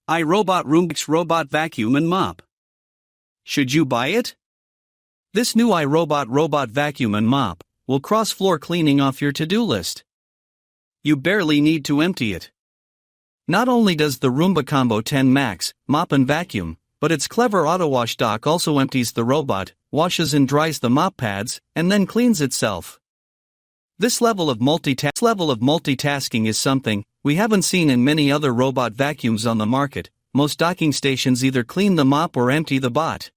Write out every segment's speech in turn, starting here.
iRobot Roomba Robot Vacuum and Mop. Should you buy it? This new iRobot Robot Vacuum and Mop will cross floor cleaning off your to-do list. You barely need to empty it. Not only does the Roomba Combo 10 Max mop and vacuum, but its clever AutoWash dock also empties the robot, washes and dries the mop pads, and then cleans itself. This level of multitasking is something we haven't seen in many other robot vacuums on the market. Most docking stations either clean the mop or empty the bot.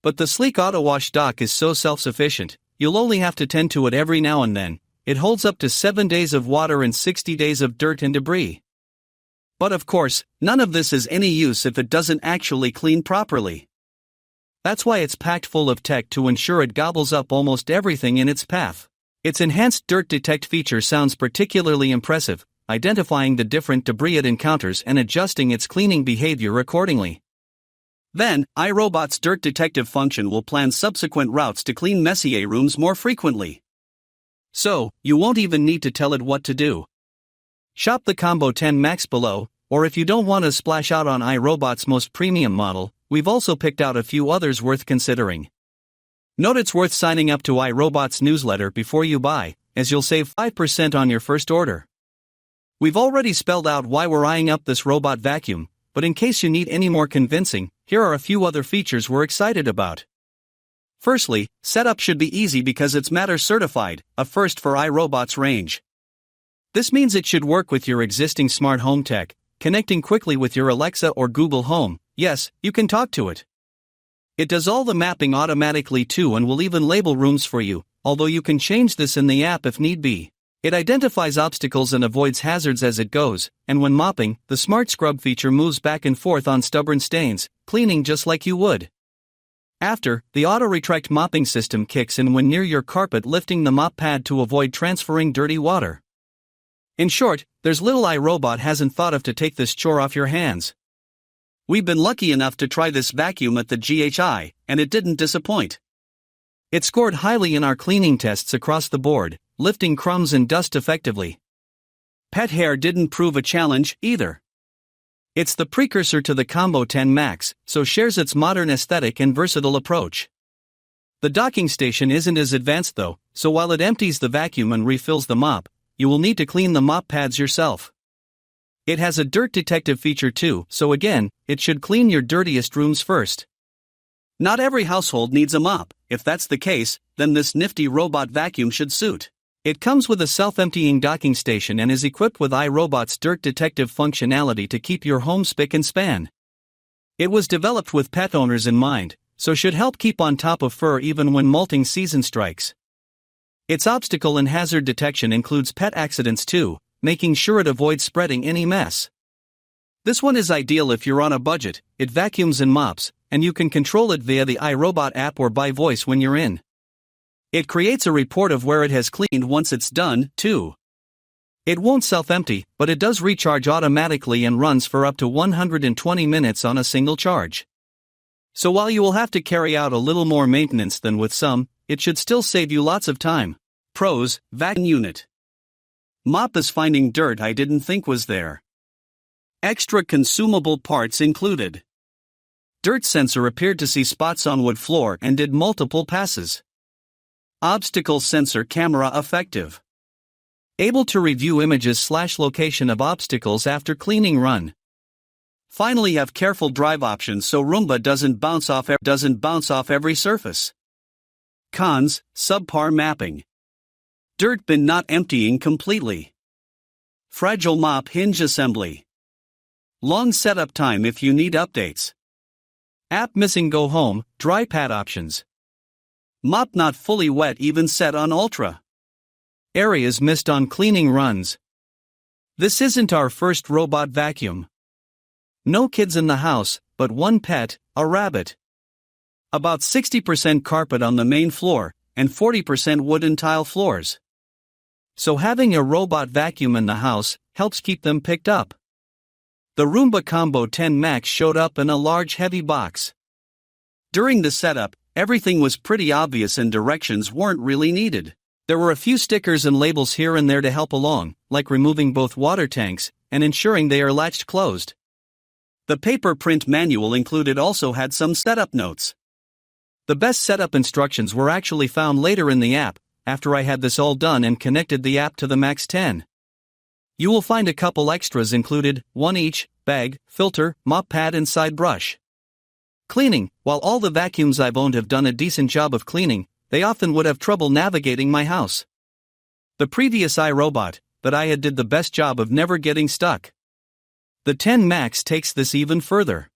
But the sleek AutoWash dock is so self-sufficient, you'll only have to tend to it every now and then. It holds up to 7 days of water and 60 days of dirt and debris. But of course, none of this is any use if it doesn't actually clean properly. That's why it's packed full of tech to ensure it gobbles up almost everything in its path. Its enhanced dirt detect feature sounds particularly impressive, identifying the different debris it encounters and adjusting its cleaning behavior accordingly. Then, iRobot's dirt detective function will plan subsequent routes to clean messier rooms more frequently. So, you won't even need to tell it what to do. Shop the Combo 10 Max below, or if you don't want to splash out on iRobot's most premium model, we've also picked out a few others worth considering. Note it's worth signing up to iRobot's newsletter before you buy, as you'll save 5% on your first order. We've already spelled out why we're eyeing up this robot vacuum, but in case you need any more convincing, here are a few other features we're excited about. Firstly, setup should be easy because it's Matter certified, a first for iRobot's range. This means it should work with your existing smart home tech, connecting quickly with your Alexa or Google Home. Yes, you can talk to it. It does all the mapping automatically too and will even label rooms for you, although you can change this in the app if need be. It identifies obstacles and avoids hazards as it goes, and when mopping, the Smart Scrub feature moves back and forth on stubborn stains, cleaning just like you would. After, the auto-retract mopping system kicks in when near your carpet, lifting the mop pad to avoid transferring dirty water. In short, there's little iRobot hasn't thought of to take this chore off your hands. We've been lucky enough to try this vacuum at the GHI, and it didn't disappoint. It scored highly in our cleaning tests across the board, lifting crumbs and dust effectively. Pet hair didn't prove a challenge either. It's the precursor to the Combo 10 Max, so shares its modern aesthetic and versatile approach. The docking station isn't as advanced though, so while it empties the vacuum and refills the mop, you will need to clean the mop pads yourself. It has a dirt detective feature too, so again, it should clean your dirtiest rooms first. Not every household needs a mop. If that's the case, then this nifty robot vacuum should suit. It comes with a self-emptying docking station and is equipped with iRobot's dirt detective functionality to keep your home spick and span. It was developed with pet owners in mind, so should help keep on top of fur even when molting season strikes. Its obstacle and hazard detection includes pet accidents too, making sure it avoids spreading any mess. This one is ideal if you're on a budget. It vacuums and mops, and you can control it via the iRobot app or by voice when you're in. It creates a report of where it has cleaned once it's done, too. It won't self-empty, but it does recharge automatically and runs for up to 120 minutes on a single charge. So while you will have to carry out a little more maintenance than with some, it should still save you lots of time. Pros: vacuum unit. Mop is finding dirt I didn't think was there. Extra consumable parts included. Dirt sensor appeared to see spots on wood floor and did multiple passes. Obstacle sensor camera effective. Able to review images/location of obstacles after cleaning run. Finally have careful drive options so Roomba doesn't bounce off every surface. Cons: subpar mapping. Dirt bin not emptying completely. Fragile mop hinge assembly. Long setup time if you need updates. App missing go home, dry pad options. Mop not fully wet even set on Ultra. Areas missed on cleaning runs. This isn't our first robot vacuum. No kids in the house, but one pet, a rabbit. About 60% carpet on the main floor, and 40% wooden tile floors. So having a robot vacuum in the house helps keep them picked up. The Roomba Combo 10 Max showed up in a large heavy box. During the setup, everything was pretty obvious and directions weren't really needed. There were a few stickers and labels here and there to help along, like removing both water tanks and ensuring they are latched closed. The paper print manual included also had some setup notes. The best setup instructions were actually found later in the app, after I had this all done and connected the app to the Max 10. You will find a couple extras included, one each, bag, filter, mop pad and side brush. Cleaning. While all the vacuums I've owned have done a decent job of cleaning, they often would have trouble navigating my house. The previous iRobot that I had did the best job of never getting stuck. The 10 Max takes this even further.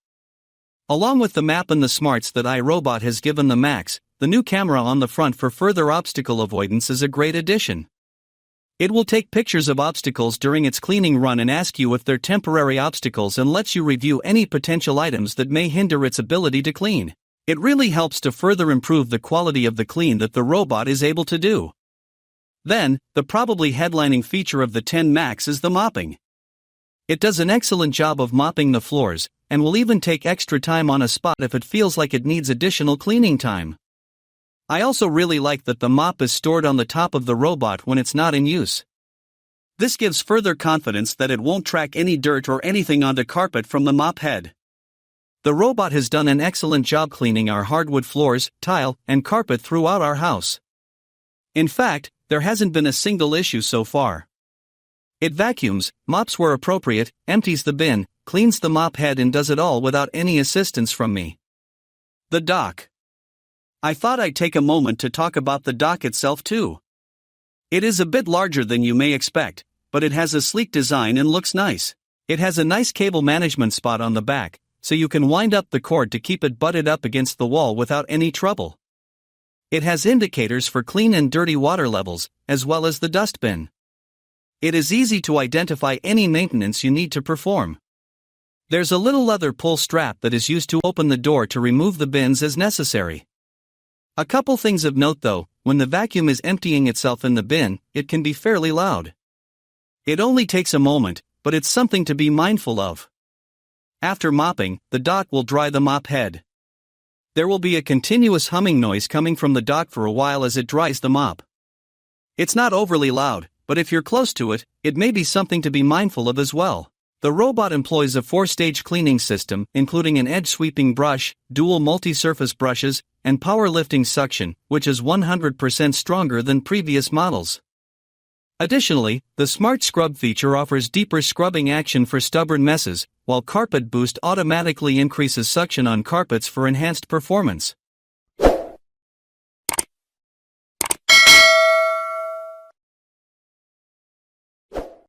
Along with the map and the smarts that iRobot has given the Max, the new camera on the front for further obstacle avoidance is a great addition. It will take pictures of obstacles during its cleaning run and ask you if they're temporary obstacles and lets you review any potential items that may hinder its ability to clean. It really helps to further improve the quality of the clean that the robot is able to do. Then, the probably headlining feature of the 10 Max is the mopping. It does an excellent job of mopping the floors, and will even take extra time on a spot if it feels like it needs additional cleaning time. I also really like that the mop is stored on the top of the robot when it's not in use. This gives further confidence that it won't track any dirt or anything onto carpet from the mop head. The robot has done an excellent job cleaning our hardwood floors, tile, and carpet throughout our house. In fact, there hasn't been a single issue so far. It vacuums, mops where appropriate, empties the bin, cleans the mop head and does it all without any assistance from me. The dock. I thought I'd take a moment to talk about the dock itself too. It is a bit larger than you may expect, but it has a sleek design and looks nice. It has a nice cable management spot on the back, so you can wind up the cord to keep it butted up against the wall without any trouble. It has indicators for clean and dirty water levels, as well as the dustbin. It is easy to identify any maintenance you need to perform. There's a little leather pull strap that is used to open the door to remove the bins as necessary. A couple things of note though: when the vacuum is emptying itself in the bin, it can be fairly loud. It only takes a moment, but it's something to be mindful of. After mopping, the dock will dry the mop head. There will be a continuous humming noise coming from the dock for a while as it dries the mop. It's not overly loud, but if you're close to it, it may be something to be mindful of as well. The robot employs a 4-stage cleaning system, including an edge-sweeping brush, dual multi-surface brushes, and power-lifting suction, which is 100% stronger than previous models. Additionally, the Smart Scrub feature offers deeper scrubbing action for stubborn messes, while Carpet Boost automatically increases suction on carpets for enhanced performance.